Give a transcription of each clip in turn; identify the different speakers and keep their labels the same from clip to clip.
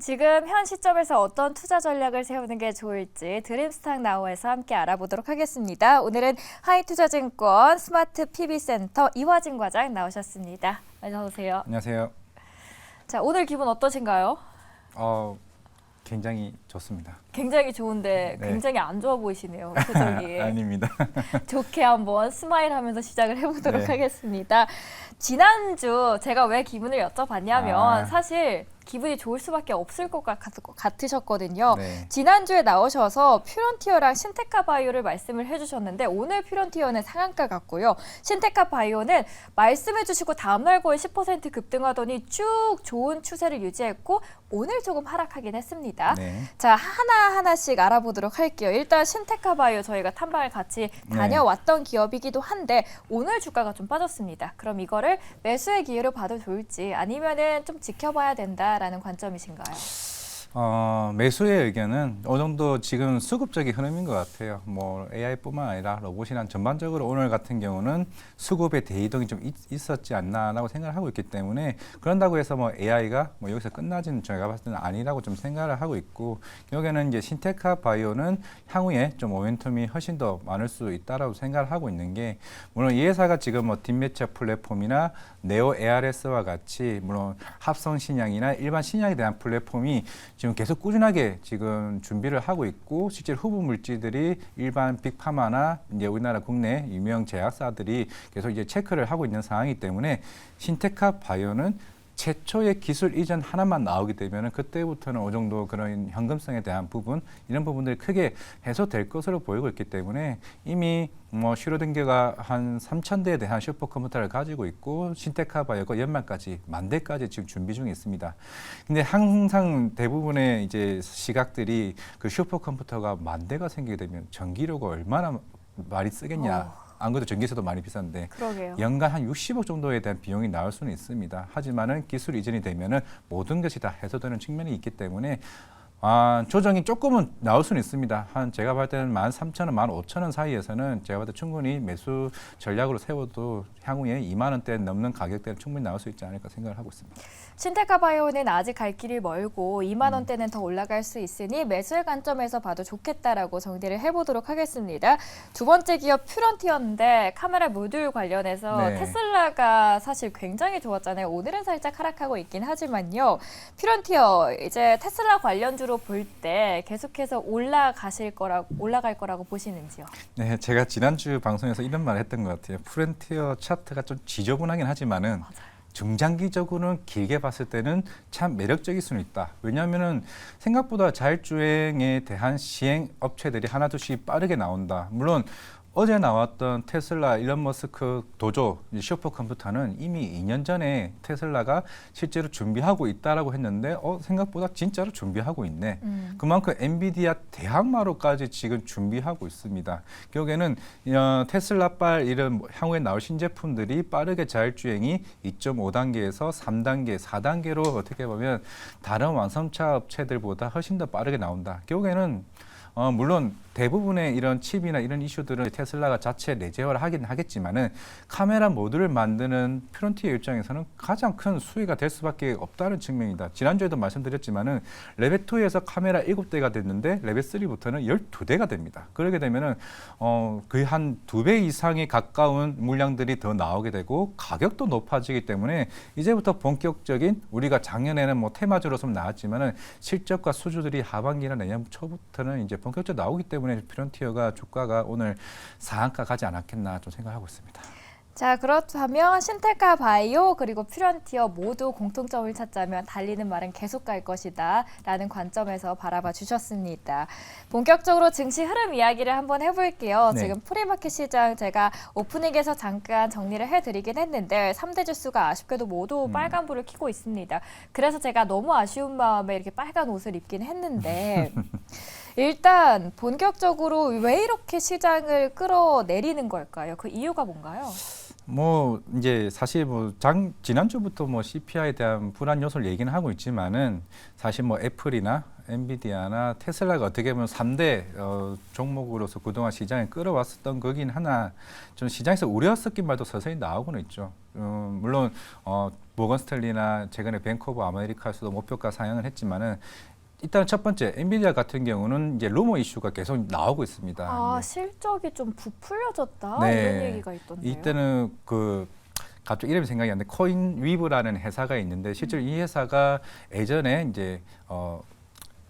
Speaker 1: 지금 현 시점에서 어떤 투자 전략을 세우는 게 좋을지 드림스탁나우에서 함께 알아보도록 하겠습니다. 오늘은 하이투자증권 스마트 PB센터 이화진 과장 나오셨습니다. 어서 오세요.
Speaker 2: 안녕하세요.
Speaker 1: 자, 오늘 기분 어떠신가요?
Speaker 2: 굉장히 좋습니다.
Speaker 1: 굉장히 좋은데
Speaker 2: 네.
Speaker 1: 굉장히 안 좋아 보이시네요. 표정이.
Speaker 2: 아닙니다.
Speaker 1: 좋게 한번 스마일하면서 시작을 해보도록
Speaker 2: 네.
Speaker 1: 하겠습니다. 지난주 제가 왜 기분을 여쭤봤냐면 사실 기분이 좋을 수밖에 없을 것 같으셨거든요.
Speaker 2: 네.
Speaker 1: 지난주에 나오셔서 퓨런티어랑 신테카 바이오를 말씀을 해주셨는데 오늘 퓨런티어는 상한가 같고요. 신테카 바이오는 말씀해 주시고 다음날 거의 10% 급등하더니 쭉 좋은 추세를 유지했고 오늘 조금 하락하긴 했습니다.
Speaker 2: 네.
Speaker 1: 자, 하나하나씩 알아보도록 할게요. 일단 신테카 바이오 저희가 탐방을 같이 다녀왔던 기업이기도 한데 오늘 주가가 좀 빠졌습니다. 그럼 이거를 매수의 기회로 봐도 좋을지 아니면은 좀 지켜봐야 된다라는 관점이신가요?
Speaker 2: 매수의 의견은 어느 정도 지금 수급적인 흐름인 것 같아요. 뭐 AI뿐만 아니라 로봇이나 전반적으로 오늘 같은 경우는 수급의 대이동이 좀 있었지 않나라고 생각을 하고 있기 때문에 그런다고 해서 뭐 AI가 뭐 여기서 끝나지는 제가 봤을 때는 아니라고 좀 생각을 하고 있고 여기는 이제 신테카 바이오는 향후에 좀 모멘텀이 훨씬 더 많을 수 있다라고 생각을 하고 있는 게 물론 이 회사가 지금 뭐 딥매체 플랫폼이나 네오 ARS와 같이 물론 합성 신약이나 일반 신약에 대한 플랫폼이 지금 계속 꾸준하게 지금 준비를 하고 있고 실제 후보 물질들이 일반 빅파마나 이제 우리나라 국내 유명 제약사들이 계속 이제 체크를 하고 있는 상황이기 때문에 신테카 바이오는 최초의 기술 이전 하나만 나오게 되면 그때부터는 어느 정도 그런 현금성에 대한 부분 이런 부분들이 크게 해소될 것으로 보이고 있기 때문에 이미 뭐 슈로딩거가 한 3,000대에 대한 슈퍼컴퓨터를 가지고 있고 신테카 바이오가 연말까지 10,000대까지 지금 준비 중에 있습니다. 근데 항상 대부분의 이제 시각들이 그 슈퍼컴퓨터가 10,000대가 생기게 되면 전기료가 얼마나 많이 쓰겠냐. 안 그래도 전기세도 많이 비싼데
Speaker 1: 그러게요.
Speaker 2: 연간 한 60억 정도에 대한 비용이 나올 수는 있습니다. 하지만은 기술 이전이 되면은 모든 것이 다 해소되는 측면이 있기 때문에 조정이 조금은 나올 수는 있습니다. 한 제가 봤을 때는 13,000원, 15,000원 사이에서는 제가 봤을 때 충분히 매수 전략으로 세워도 향후에 2만 원대 넘는 가격대는 충분히 나올 수 있지 않을까 생각을 하고 있습니다.
Speaker 1: 신테카 바이오는 아직 갈 길이 멀고 2만 원대는 더 올라갈 수 있으니 매수의 관점에서 봐도 좋겠다라고 정리를 해보도록 하겠습니다. 두 번째 기업 퓨런티어인데 카메라 모듈 관련해서
Speaker 2: 네.
Speaker 1: 테슬라가 사실 굉장히 좋았잖아요. 오늘은 살짝 하락하고 있긴 하지만요. 퓨런티어 이제 테슬라 관련주로 볼 때 계속해서 올라갈 거라고 보시는지요?
Speaker 2: 네, 제가 지난주 방송에서 이런 말을 했던 것 같아요. 퓨런티어 차트가 좀 지저분하긴 하지만은
Speaker 1: 맞아요.
Speaker 2: 중장기적으로는 길게 봤을 때는 참 매력적일 수는 있다. 왜냐하면은 생각보다 자율주행에 대한 시행 업체들이 하나둘씩 빠르게 나온다. 물론 어제 나왔던 테슬라 일론 머스크 도조 슈퍼컴퓨터는 이미 2년 전에 테슬라가 실제로 준비하고 있다라고 했는데 생각보다 진짜로 준비하고 있네. 그만큼 엔비디아 대항마로까지 지금 준비하고 있습니다. 결국에는 테슬라빨 이런 향후에 나올 신제품들이 빠르게 자율주행이 2.5단계에서 3단계, 4단계로 어떻게 보면 다른 완성차 업체들보다 훨씬 더 빠르게 나온다. 결국에는 물론 대부분의 이런 칩이나 이런 이슈들은 테슬라가 자체 내재화를 하긴 하겠지만은 카메라 모듈을 만드는 퓨런티어 입장에서는 가장 큰 수혜가 될 수밖에 없다는 측면이다. 지난주에도 말씀드렸지만은 레벨 2에서 카메라 7대가 됐는데 레벨 3부터는 12대가 됩니다. 그러게 되면은 거의 한 2배 이상에 가까운 물량들이 더 나오게 되고 가격도 높아지기 때문에 이제부터 본격적인 우리가 작년에는 뭐 테마주로 좀 나왔지만은 실적과 수주들이 하반기나 내년 초부터는 이제 본격적으로 나오기 때문에 퓨런티어가 주가가 오늘 상한가 가지 않았겠나 좀 생각하고 있습니다.
Speaker 1: 자, 그렇다면 신테카 바이오 그리고 퓨런티어 모두 공통점을 찾자면 달리는 말은 계속 갈 것이다 라는 관점에서 바라봐 주셨습니다. 본격적으로 증시 흐름 이야기를 한번 해볼게요.
Speaker 2: 네.
Speaker 1: 지금 프리마켓 시장 제가 오프닝에서 잠깐 정리를 해드리긴 했는데 3대 지수가 아쉽게도 모두 빨간불을 켜고 있습니다. 그래서 제가 너무 아쉬운 마음에 이렇게 빨간 옷을 입긴 했는데 일단 본격적으로 왜 이렇게 시장을 끌어내리는 걸까요? 그 이유가 뭔가요?
Speaker 2: 뭐 이제 사실 뭐 지난주부터 뭐 CPI에 대한 불안 요소를 얘기는 하고 있지만은 사실 뭐 애플이나 엔비디아나 테슬라가 어떻게 보면 3대 종목으로서 그동안 시장에 끌어왔었던 거긴 하나 좀 시장에서 우려했었긴 말도 서서히 나오고는 있죠. 물론 모건 스탠리나 최근에 뱅크 오브 아메리카에서도 목표가 상향을 했지만은 일단 첫 번째 엔비디아 같은 경우는 이제 루머 이슈가 계속 나오고 있습니다.
Speaker 1: 아,
Speaker 2: 이제
Speaker 1: 실적이 좀 부풀려졌다
Speaker 2: 네.
Speaker 1: 이런 얘기가 있던데요.
Speaker 2: 이때는 갑자기 이름이 생각이 안 나는데 코인 위브라는 회사가 있는데 실제로 이 회사가 예전에 이제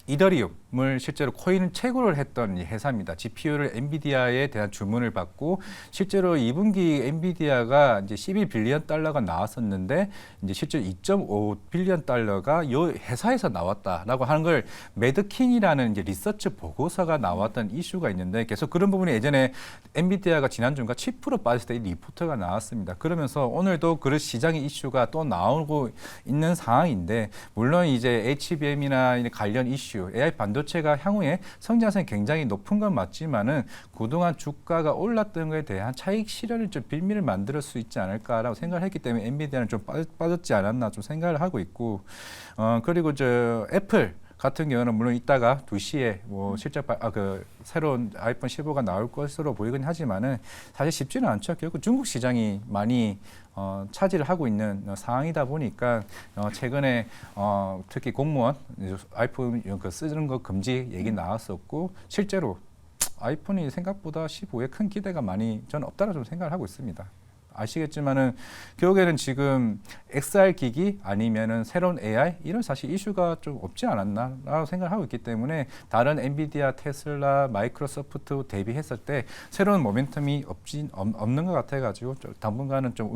Speaker 2: 이더리움을 실제로 코인을 채굴을 했던 이 회사입니다. GPU를 엔비디아에 대한 주문을 받고 실제로 2분기 엔비디아가 이제 12빌리언 달러가 나왔었는데 이제 실제로 2.5빌리언 달러가 이 회사에서 나왔다라고 하는 걸 매드킨이라는 이제 리서치 보고서가 나왔던 이슈가 있는데 계속 그런 부분이 예전에 엔비디아가 지난주인가 7% 빠졌을 때 이 리포트가 나왔습니다. 그러면서 오늘도 그런 시장의 이슈가 또 나오고 있는 상황인데 물론 이제 HBM이나 관련 이슈 AI 반도체가 향후에 성장성이 굉장히 높은 건 맞지만은 그동안 주가가 올랐던 것에 대한 차익 실현을 좀 빌미를 만들 수 있지 않을까라고 생각을 했기 때문에 엔비디아는 좀 빠졌지 않았나 좀 생각을 하고 있고 그리고 애플 같은 경우는 물론 이따가 2시에 뭐 실적 새로운 아이폰 15가 나올 것으로 보이긴 하지만은 사실 쉽지는 않죠. 결국 중국 시장이 많이 차지를 하고 있는 상황이다 보니까 최근에 특히 공무원 아이폰 쓰는 거 금지 얘기 나왔었고 실제로 아이폰이 생각보다 15에 큰 기대가 많이 저는 없다고 좀 생각을 하고 있습니다. 아시겠지만은 결국에는 지금 XR 기기 아니면은 새로운 AI 이런 사실 이슈가 좀 없지 않았나라고 생각을 하고 있기 때문에 다른 엔비디아, 테슬라, 마이크로소프트 대비했을 때 새로운 모멘텀이 없는 것 같아가지고 당분간은 좀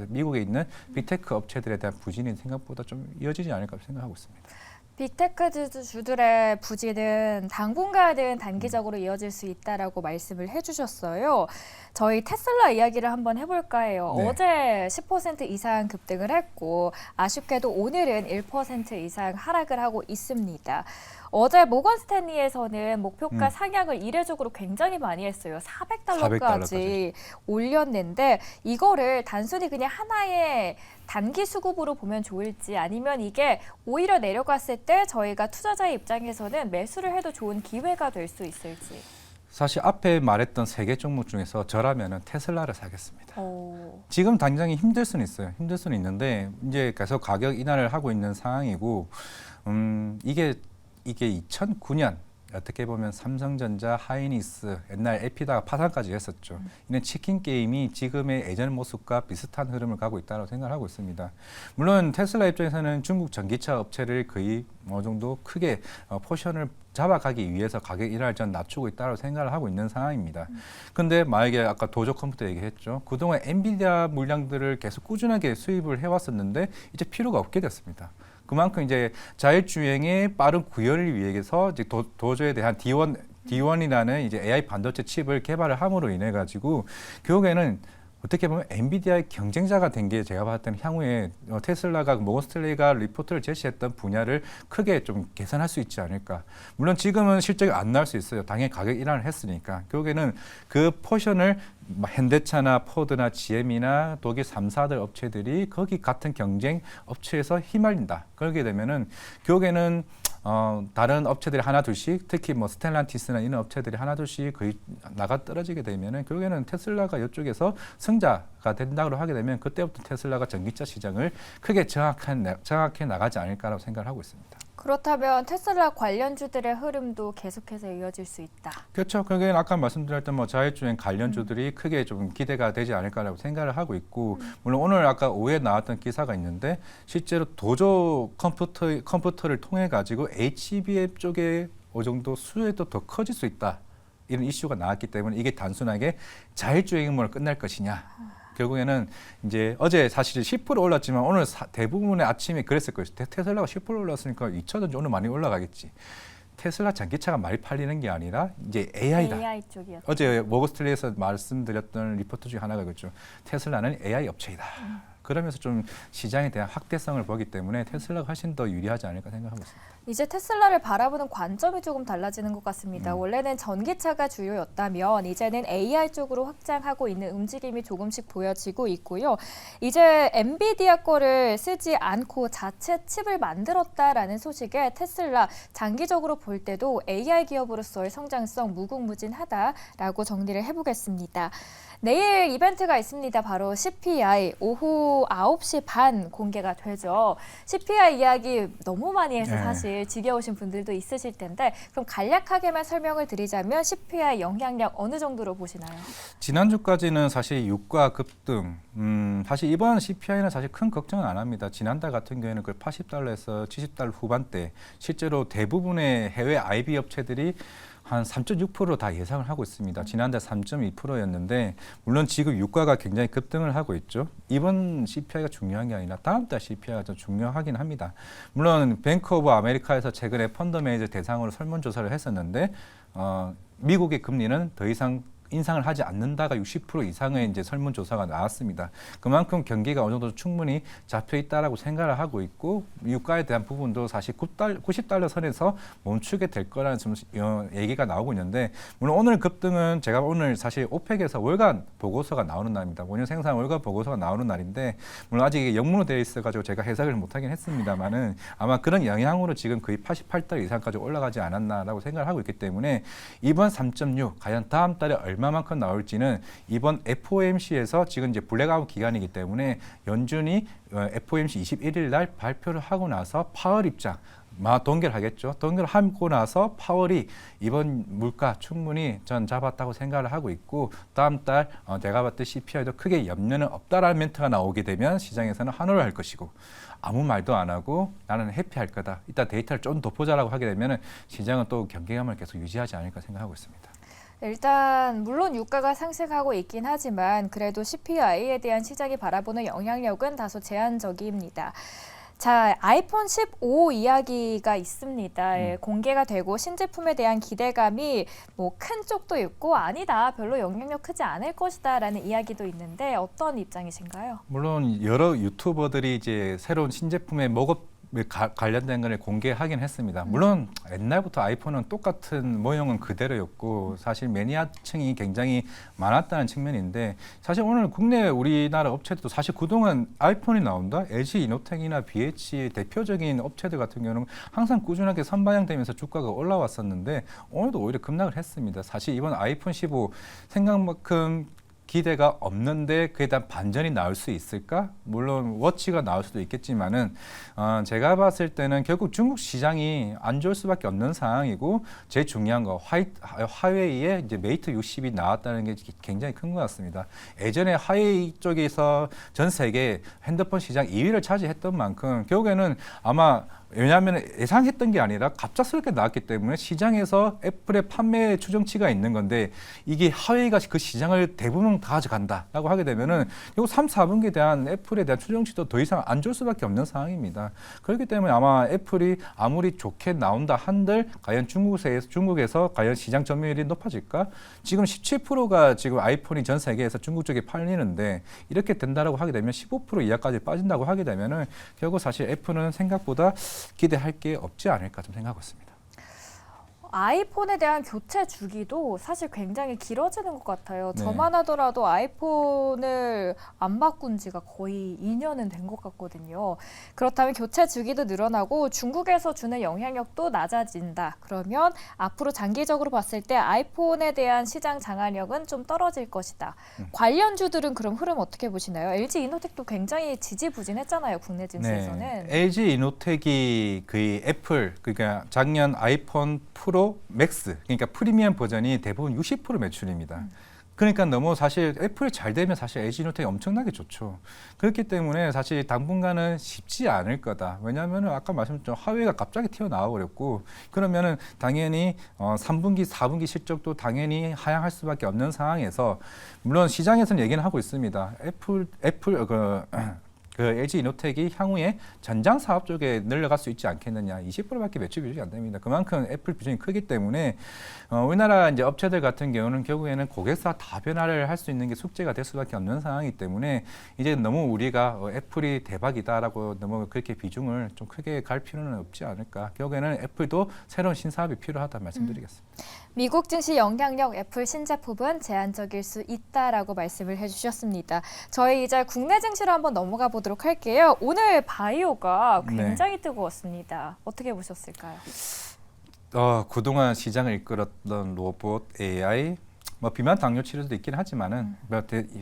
Speaker 2: 미국에 있는 빅테크 업체들에 대한 부진이 생각보다 좀 이어지지 않을까 생각하고 있습니다.
Speaker 1: 빅테크 주들의 부진은 당분간은 단기적으로 이어질 수 있다라고 말씀을 해주셨어요. 저희 테슬라 이야기를 한번 해볼까 해요.
Speaker 2: 네.
Speaker 1: 어제 10% 이상 급등을 했고 아쉽게도 오늘은 1% 이상 하락을 하고 있습니다. 어제 모건 스탠리에서는 목표가 상향을 이례적으로 굉장히 많이 했어요. 400달러까지 올렸는데 이거를 단순히 그냥 하나의 단기 수급으로 보면 좋을지 아니면 이게 오히려 내려갔을 때 저희가 투자자의 입장에서는 매수를 해도 좋은 기회가 될 수 있을지.
Speaker 2: 사실 앞에 말했던 3개 종목 중에서 저라면은 테슬라를 사겠습니다. 지금 당장이 힘들 수는 있어요. 힘들 수는 있는데 이제 계속 가격 인하를 하고 있는 상황이고 이게 2009년 어떻게 보면 삼성전자, 하이닉스, 옛날 에피다가 파산까지 했었죠. 이는 치킨 게임이 지금의 예전 모습과 비슷한 흐름을 가고 있다고 생각하고 있습니다. 물론 테슬라 입장에서는 중국 전기차 업체를 거의 어느 정도 크게 포션을 잡아가기 위해서 가격 인하를 전 낮추고 있다고 생각을 하고 있는 상황입니다. 근데 만약에 아까 도조 컴퓨터 얘기했죠. 그동안 엔비디아 물량들을 계속 꾸준하게 수입을 해왔었는데 이제 필요가 없게 됐습니다. 그만큼 이제 자율주행의 빠른 구현을 위해서 이제 도저에 대한 D1이라는 이제 AI 반도체 칩을 개발을 함으로 인해 가지고 결국에는 어떻게 보면 엔비디아의 경쟁자가 된 게 제가 봤을 때는 향후에 테슬라가 모건 스탠리가 리포트를 제시했던 분야를 크게 좀 개선할 수 있지 않을까. 물론 지금은 실적이 안 나올 수 있어요. 당연히 가격 인하를 했으니까. 결국에는 그 포션을 현대차나 포드나 GM이나 독일 3사들 업체들이 거기 같은 경쟁 업체에서 휘말린다. 그러게 되면은 결국에는 다른 업체들이 하나 둘씩 특히 뭐 스텔란티스나 이런 업체들이 하나 둘씩 거의 나가 떨어지게 되면은 결국에는 테슬라가 이쪽에서 승자가 된다고 하게 되면 그때부터 테슬라가 전기차 시장을 크게 장악해 나가지 않을까라고 생각을 하고 있습니다.
Speaker 1: 그렇다면 테슬라 관련주들의 흐름도 계속해서 이어질 수 있다.
Speaker 2: 그렇죠. 그게 아까 말씀드렸던 뭐 자율주행 관련주들이 크게 좀 기대가 되지 않을까라고 생각을 하고 있고 물론 오늘 아까 오후에 나왔던 기사가 있는데 실제로 도조 컴퓨터를 통해 가지고 HBM 쪽에 어느 정도 수요도 더 커질 수 있다. 이런 이슈가 나왔기 때문에 이게 단순하게 자율주행으로 끝날 것이냐. 결국에는 이제 어제 사실 10% 올랐지만 오늘 대부분의 아침에 그랬을 거예요. 테슬라가 10% 올랐으니까 2차전지 오늘 많이 올라가겠지. 테슬라 전기차가 많이 팔리는 게 아니라 이제 AI다.
Speaker 1: AI 쪽이었죠.
Speaker 2: 어제 모건스탠리에서 말씀드렸던 리포트 중에 하나가 그렇죠. 테슬라는 AI 업체이다. 그러면서 좀 시장에 대한 확대성을 보기 때문에 테슬라가 훨씬 더 유리하지 않을까 생각하고 있습니다.
Speaker 1: 이제 테슬라를 바라보는 관점이 조금 달라지는 것 같습니다. 원래는 전기차가 주요였다면 이제는 AI 쪽으로 확장하고 있는 움직임이 조금씩 보여지고 있고요. 이제 엔비디아 거를 쓰지 않고 자체 칩을 만들었다라는 소식에 테슬라 장기적으로 볼 때도 AI 기업으로서의 성장성 무궁무진하다라고 정리를 해보겠습니다. 내일 이벤트가 있습니다. 바로 CPI 오후 9시 반 공개가 되죠. CPI 이야기 너무 많이 해서
Speaker 2: 네.
Speaker 1: 사실 지겨우신 분들도 있으실 텐데 그럼 간략하게만 설명을 드리자면 CPI 영향력 어느 정도로 보시나요?
Speaker 2: 지난주까지는 사실 유가 급등, 사실 이번 CPI는 사실 큰 걱정은 안 합니다. 지난달 같은 경우에는 그 80달러에서 70달러 후반대, 실제로 대부분의 해외 IB 업체들이 한 3.6% 다 예상을 하고 있습니다. 지난달 3.2%였는데 물론 지금 유가가 굉장히 급등을 하고 있죠. 이번 CPI가 중요한 게 아니라 다음 달 CPI가 좀 중요하긴 합니다. 물론 뱅크 오브 아메리카에서 최근에 펀드 매니저 대상으로 설문조사를 했었는데 미국의 금리는 더 이상 인상을 하지 않는다가 60% 이상의 이제 설문조사가 나왔습니다. 그만큼 경기가 어느 정도 충분히 잡혀 있다라고 생각을 하고 있고 유가에 대한 부분도 사실 90달러 선에서 멈추게 될 거라는 좀 얘기가 나오고 있는데 물론 오늘 급등은 제가 오늘 사실 오펙에서 월간 보고서가 나오는 날입니다. 원유 생산 월간 보고서가 나오는 날인데 물론 아직 이게 영문으로 되어 있어가지고 제가 해석을 못하긴 했습니다만은 아마 그런 영향으로 지금 거의 88달러 이상까지 올라가지 않았나라고 생각을 하고 있기 때문에 이번 3.6 과연 다음 달에 얼마만큼 나올지는 이번 FOMC에서 지금 이제 블랙아웃 기간이기 때문에 연준이 FOMC 21일 날 발표를 하고 나서 파월 입장 동결하겠죠. 동결하고 나서 파월이 이번 물가 충분히 전 잡았다고 생각을 하고 있고 다음 달 내가 봤을 때 CPI도 크게 염려는 없다라는 멘트가 나오게 되면 시장에서는 환호를 할 것이고 아무 말도 안 하고 나는 해피할 거다. 이따 데이터를 좀 더 보자라고 하게 되면 시장은 또 경계감을 계속 유지하지 않을까 생각하고 있습니다.
Speaker 1: 일단 물론 유가가 상승하고 있긴 하지만 그래도 CPI에 대한 시장이 바라보는 영향력은 다소 제한적입니다. 자, 아이폰 15 이야기가 있습니다. 공개가 되고 신제품에 대한 기대감이 뭐 큰 쪽도 있고 아니다, 별로 영향력 크지 않을 것이다라는 이야기도 있는데 어떤 입장이신가요?
Speaker 2: 물론 여러 유튜버들이 이제 새로운 신제품의 관련된 것을 공개하긴 했습니다. 물론 옛날부터 아이폰은 똑같은 모형은 그대로였고 사실 매니아층이 굉장히 많았다는 측면인데 사실 오늘 국내 우리나라 업체들도 사실 그동안 아이폰이 나온다? LG 이노텍이나 BH 대표적인 업체들 같은 경우는 항상 꾸준하게 선반영되면서 주가가 올라왔었는데 오늘도 오히려 급락을 했습니다. 사실 이번 아이폰 15 생각만큼 기대가 없는데 그에 대한 반전이 나올 수 있을까? 물론 워치가 나올 수도 있겠지만은 제가 봤을 때는 결국 중국 시장이 안 좋을 수밖에 없는 상황이고 제일 중요한 거 화웨이에 이제 메이트 60이 나왔다는 게 굉장히 큰 것 같습니다. 예전에 화웨이 쪽에서 전 세계 핸드폰 시장 2위를 차지했던 만큼 결국에는 아마 왜냐하면 예상했던 게 아니라 갑작스럽게 나왔기 때문에 시장에서 애플의 판매 추정치가 있는 건데 이게 화웨이가 그 시장을 대부분 다 가져간다라고 하게 되면은 결국 3, 4분기에 대한 애플에 대한 추정치도 더 이상 안 좋을 수밖에 없는 상황입니다. 그렇기 때문에 아마 애플이 아무리 좋게 나온다 한들 과연 중국에서 과연 시장 점유율이 높아질까? 지금 17%가 지금 아이폰이 전 세계에서 중국 쪽에 팔리는데 이렇게 된다라고 하게 되면 15% 이하까지 빠진다고 하게 되면은 결국 사실 애플은 생각보다 기대할 게 없지 않을까 좀 생각하고 있습니다.
Speaker 1: 아이폰에 대한 교체 주기도 사실 굉장히 길어지는 것 같아요.
Speaker 2: 네.
Speaker 1: 저만 하더라도 아이폰을 안 바꾼 지가 거의 2년은 된 것 같거든요. 그렇다면 교체 주기도 늘어나고 중국에서 주는 영향력도 낮아진다. 그러면 앞으로 장기적으로 봤을 때 아이폰에 대한 시장 장악력은 좀 떨어질 것이다. 관련주들은 그럼 흐름 어떻게 보시나요? LG 이노텍도 굉장히 지지부진했잖아요. 국내 증시에서는.
Speaker 2: 네. LG 이노텍이 그 애플 그러니까 작년 아이폰 프로 맥스 그러니까 프리미엄 버전이 대부분 60% 매출입니다. 그러니까 너무 사실 애플이 잘 되면 사실 LG 이노텍이 엄청나게 좋죠. 그렇기 때문에 사실 당분간은 쉽지 않을 거다. 왜냐하면 아까 말씀드렸죠. 화웨이가 갑자기 튀어나와 버렸고 그러면은 당연히 3분기, 4분기 실적도 당연히 하향할 수밖에 없는 상황에서 물론 시장에서는 얘기는 하고 있습니다. 그 LG 이노텍이 향후에 전장 사업 쪽에 늘려갈 수 있지 않겠느냐. 20%밖에 매출 비중이 안 됩니다. 그만큼 애플 비중이 크기 때문에 우리나라 이제 업체들 같은 경우는 결국에는 고객사 다변화를 할 수 있는 게 숙제가 될 수밖에 없는 상황이기 때문에 이제 너무 우리가 애플이 대박이다라고 너무 그렇게 비중을 좀 크게 갈 필요는 없지 않을까. 결국에는 애플도 새로운 신사업이 필요하다 말씀드리겠습니다.
Speaker 1: 미국 증시 영향력 애플 신제품은 제한적일 수 있다라고 말씀을 해주셨습니다. 저희 이제 국내 증시로 한번 넘어가 보도록 할게요. 오늘 바이오가 굉장히 뜨거웠습니다. 어떻게 보셨을까요?
Speaker 2: 그동안 시장을 이끌었던 로봇, AI, 뭐 비만 당뇨 치료도 있긴 하지만은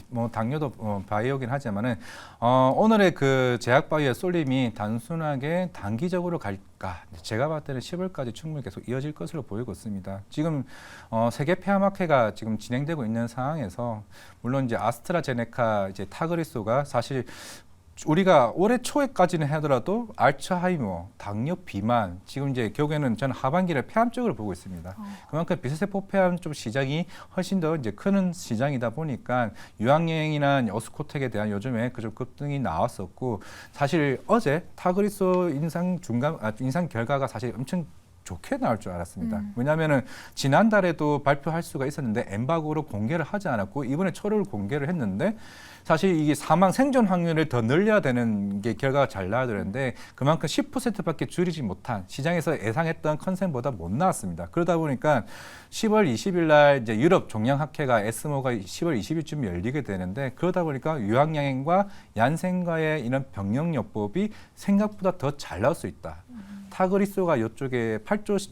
Speaker 2: 뭐 당뇨도 바이오긴 하지만은 오늘의 그 제약바이오의 쏠림이 단순하게 단기적으로 갈까? 제가 봤을 때는 10월까지 충분히 계속 이어질 것으로 보이고 있습니다. 지금 세계 폐암학회가 지금 진행되고 있는 상황에서 물론 이제 아스트라제네카 이제 타그리소가 사실 우리가 올해 초에까지는 하더라도 알츠하이머, 당뇨, 비만 지금 이제 결국에는 저는 하반기를 폐암 쪽으로 보고 있습니다. 그만큼 비슷세포 폐암 쪽 시장이 훨씬 더 이제 큰 시장이다 보니까 유황여행이나 어스코텍에 대한 요즘에 그좀 급등이 나왔었고 사실 어제 타그리소 인상 결과가 사실 엄청 좋게 나올 줄 알았습니다. 왜냐하면은 지난달에도 발표할 수가 있었는데 엠바고로 공개를 하지 않았고 이번에 초를 공개를 했는데 사실 이게 사망 생존 확률을 더 늘려야 되는 게 결과가 잘 나와야 되는데 그만큼 10%밖에 줄이지 못한 시장에서 예상했던 컨센보다 못 나왔습니다. 그러다 보니까 10월 20일 날 이제 유럽 종양학회가 에스모가 10월 20일쯤 열리게 되는데 그러다 보니까 유황양행과 얀센과의 이런 병력요법이 생각보다 더 잘 나올 수 있다. 타그리소가 이쪽에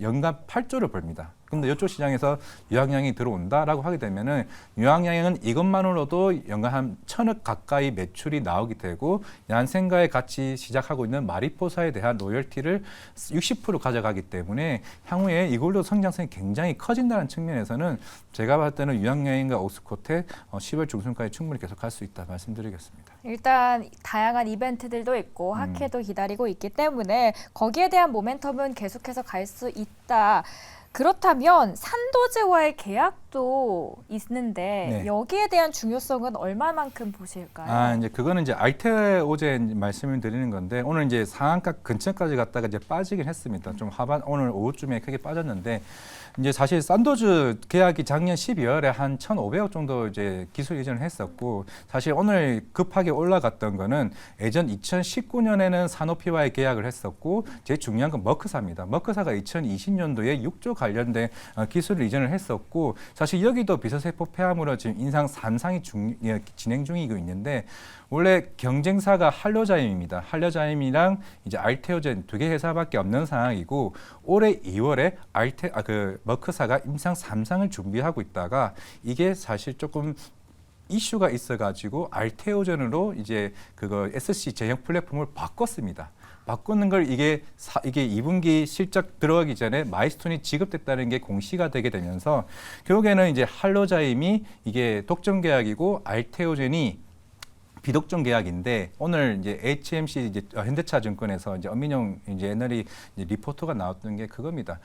Speaker 2: 연간 8조를 벌입니다. 근데 이쪽 시장에서 유황양행이 들어온다라고 하게 되면은 유황양행은 이것만으로도 연간 한 1,000억 가까이 매출이 나오게 되고 얀센과의 같이 시작하고 있는 마리포사에 대한 로열티를 60% 가져가기 때문에 향후에 이걸로 성장성이 굉장히 커진다는 측면에서는 제가 봤을 때는 유황양행과 오스코텍 10월 중순까지 충분히 계속할 수 있다 말씀드리겠습니다.
Speaker 1: 일단 다양한 이벤트들도 있고 학회도 기다리고 있기 때문에 거기에 대한 모멘텀은 계속해서 갈 수 있다. 그렇다면 산도즈와의 계약도 있는데
Speaker 2: 네.
Speaker 1: 여기에 대한 중요성은 얼마만큼 보실까요?
Speaker 2: 이제 그거는 이제 알테오제 말씀을 드리는 건데 오늘 이제 상한가 근처까지 갔다가 이제 빠지긴 했습니다. 좀 오늘 오후쯤에 크게 빠졌는데 이제 사실 산도즈 계약이 작년 12월에 한 1,500억 정도 이제 기술 이전을 했었고 사실 오늘 급하게 올라갔던 거는 예전 2019년에는 사노피와의 계약을 했었고 제일 중요한 건 머크사입니다. 머크사가 2020년도에 6조 관련된 기술을 이전을 했었고 사실 여기도 비서세포 폐암으로 지금 인상 3상이 진행 중이고 있는데 원래 경쟁사가 할로자임입니다. 할로자임이랑 이제 알테오젠 두 개 회사밖에 없는 상황이고 올해 2월에 머크사가 임상 3상을 준비하고 있다가 이게 사실 조금 이슈가 있어가지고 알테오젠으로 이제 그거 SC 제형 플랫폼을 바꿨습니다. 바꾸는 걸 이게 2분기 실적 들어가기 전에 마일스톤이 지급됐다는 게 공시가 되게 되면서 결국에는 이제 할로자임이 이게 독점 계약이고 알테오젠이 비독점 계약인데 오늘 이제 HMC 이제 현대차증권에서 이제 엄민용 이제 옛날에 이제 리포터가 나왔던 게 그겁니다.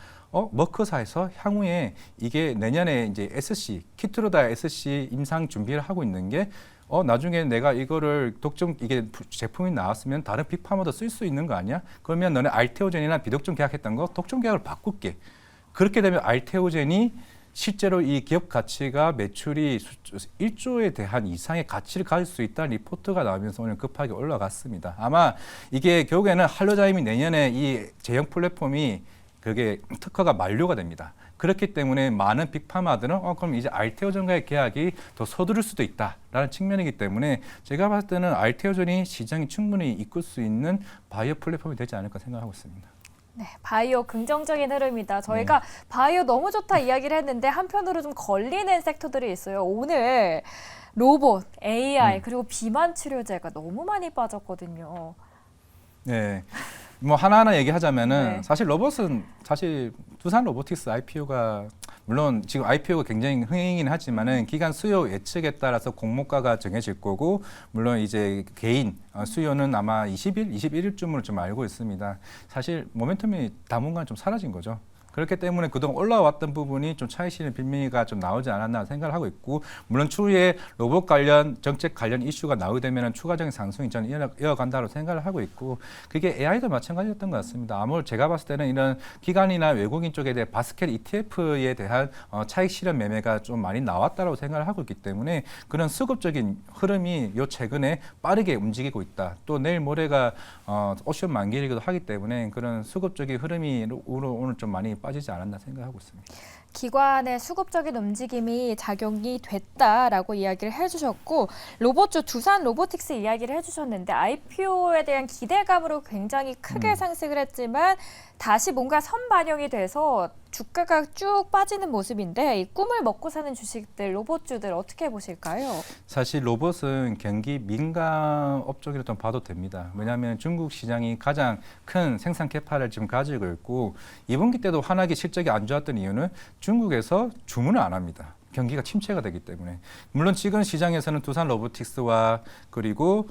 Speaker 2: 머크사에서 향후에 이게 내년에 이제 SC 키트로다 SC 임상 준비를 하고 있는 게 나중에 내가 이거를 이게 제품이 나왔으면 다른 빅파머도 쓸 수 있는 거 아니야? 그러면 너네 알테오젠이나 비독점 계약했던 거 독점 계약을 바꿀게. 그렇게 되면 알테오젠이 실제로 이 기업 가치가 매출이 1조에 대한 이상의 가치를 가질 수 있다는 리포트가 나오면서 오늘 급하게 올라갔습니다. 아마 이게 결국에는 할로자임이 내년에 이 제형 플랫폼이 그게 특허가 만료가 됩니다. 그렇기 때문에 많은 빅파마들은 그럼 이제 알테오전과의 계약이 더 서두를 수도 있다라는 측면이기 때문에 제가 봤을 때는 알테오전이 시장이 충분히 이끌 수 있는 바이오 플랫폼이 되지 않을까 생각하고 있습니다.
Speaker 1: 네, 바이오 긍정적인 흐름이다. 저희가 바이오 너무 좋다 이야기를 했는데 한편으로 좀 걸리는 섹터들이 있어요. 오늘 로봇, AI 그리고 비만 치료제가 너무 많이 빠졌거든요.
Speaker 2: 네. 뭐 하나하나 얘기하자면은
Speaker 1: 네.
Speaker 2: 사실 로봇은 사실 두산 로보틱스 IPO가 물론 지금 IPO가 굉장히 흥행이긴 하지만은 기간 수요 예측에 따라서 공모가가 정해질 거고 물론 이제 개인 수요는 아마 20일, 21일쯤으로 좀 알고 있습니다. 사실 모멘텀이 당분간 좀 사라진 거죠. 그렇기 때문에 그동안 올라왔던 부분이 좀 차익 실현 빌미가 좀 나오지 않았나 생각을 하고 있고, 물론 추후에 로봇 관련 정책 관련 이슈가 나오게 되면 추가적인 상승이 저는 이어간다고 생각을 하고 있고, 그게 AI도 마찬가지였던 것 같습니다. 아무래도 제가 봤을 때는 이런 기관이나 외국인 쪽에 대해 바스켓 ETF에 대한 차익 실현 매매가 좀 많이 나왔다고 생각을 하고 있기 때문에 그런 수급적인 흐름이 요 최근에 빠르게 움직이고 있다. 또 내일 모레가 옵션 만기이기도 하기 때문에 그런 수급적인 흐름이 오늘 좀 많이 빠지지 않았나 생각하고 있습니다.
Speaker 1: 기관의 수급적인 움직임이 작용이 됐다라고 이야기를 해주셨고, 로봇주 두산 로보틱스 이야기를 해주셨는데 IPO에 대한 기대감으로 굉장히 크게 상승을 했지만 다시 뭔가 선반영이 돼서 주가가 쭉 빠지는 모습인데, 이 꿈을 먹고 사는 주식들, 로봇주들 어떻게 보실까요?
Speaker 2: 사실 로봇은 경기 민감 업종이라 좀 봐도 됩니다. 왜냐하면 중국 시장이 가장 큰 생산 캐파를 지금 가지고 있고, 이번 기 때도 환하게 실적이 안 좋았던 이유는 중국에서 주문을 안 합니다. 경기가 침체가 되기 때문에. 물론 지금 시장에서는 두산 로보틱스와 그리고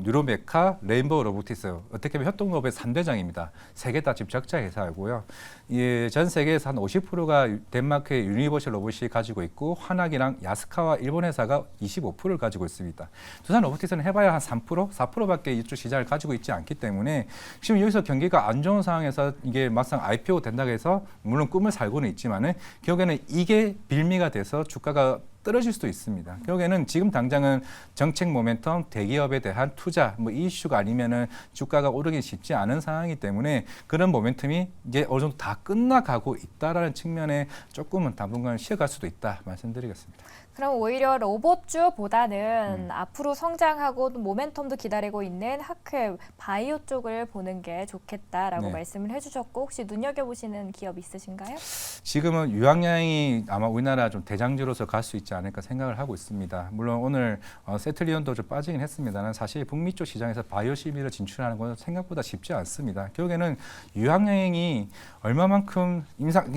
Speaker 2: 뉴로메카, 레인보우 로보틱스, 어떻게 보면 협동로봇의 3대장입니다. 세 개 다 지금 적자 회사이고요. 예, 전 세계에서 한 50%가 덴마크의 유니버셜 로봇이 가지고 있고, 환학이랑 야스카와 일본 회사가 25%를 가지고 있습니다. 두산 로보틱스는 해봐야 한 3%, 4%밖에 이쪽 시장을 가지고 있지 않기 때문에 지금 여기서 경기가 안 좋은 상황에서 이게 막상 IPO 된다고 해서 물론 꿈을 살고는 있지만은 결국에는 이게 빌미가 돼서 주가가 떨어질 수도 있습니다. 결국에는 지금 당장은 정책 모멘텀, 대기업에 대한 투자, 뭐 이 이슈가 아니면은 주가가 오르기 쉽지 않은 상황이기 때문에 그런 모멘텀이 이제 어느 정도 다 끝나가고 있다라는 측면에 조금은 당분간 쉬어갈 수도 있다 말씀드리겠습니다.
Speaker 1: 그럼 오히려 로봇주보다는 앞으로 성장하고 또 모멘텀도 기다리고 있는 하크 바이오 쪽을 보는 게 좋겠다라고
Speaker 2: 네.
Speaker 1: 말씀을 해주셨고, 혹시 눈여겨보시는 기업 있으신가요?
Speaker 2: 지금은 유황양이 아마 우리나라 좀 대장주로서 갈 수 있지 않을까 생각을 하고 있습니다. 물론 오늘 세틀리온도 좀 빠지긴 했습니다만 사실 북미 쪽 시장에서 바이오 CB를 진출하는 건 생각보다 쉽지 않습니다. 결국에는 유황양이 얼마만큼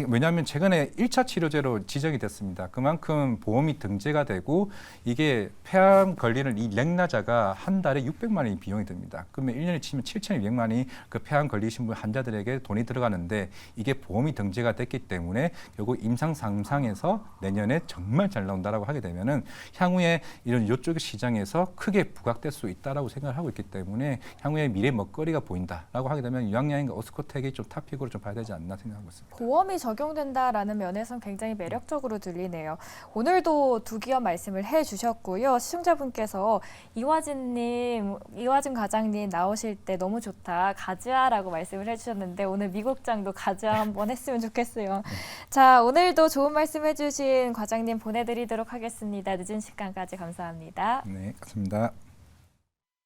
Speaker 2: 왜냐하면 최근에 1차 치료제로 지정이 됐습니다. 그만큼 보험이 등재가 되고 이게 폐암 걸리는 이 렉나자가 한 달에 600만 원이 비용이 듭니다. 그러면 1년에 치면 7,200만이 그 폐암 걸리신 분 환자들에게 돈이 들어가는데 이게 보험이 등재가 됐기 때문에 결국 임상 3상에서 내년에 정말 잘 나온다라고 하게 되면은 향후에 이런 이쪽 시장에서 크게 부각될 수 있다라고 생각을 하고 있기 때문에 향후에 미래 먹거리가 보인다라고 하게 되면 유황양과 오스코텍이 좀 탑픽으로 좀 봐야 되지 않나 생각하고 있습니다.
Speaker 1: 보험이 적용된다라는 면에선 굉장히 매력적으로 들리네요. 오늘도 두 기업 말씀을 해주셨고요. 시청자분께서 이화진 과장님 나오실 때 너무 좋다, 가즈아라고 말씀을 해주셨는데 오늘 미국장도 가즈아 한번 했으면 좋겠어요. 자, 오늘도 좋은 말씀 해주신 과장님 보내드리도록 하겠습니다. 늦은 시간까지 감사합니다.
Speaker 2: 네, 감사합니다.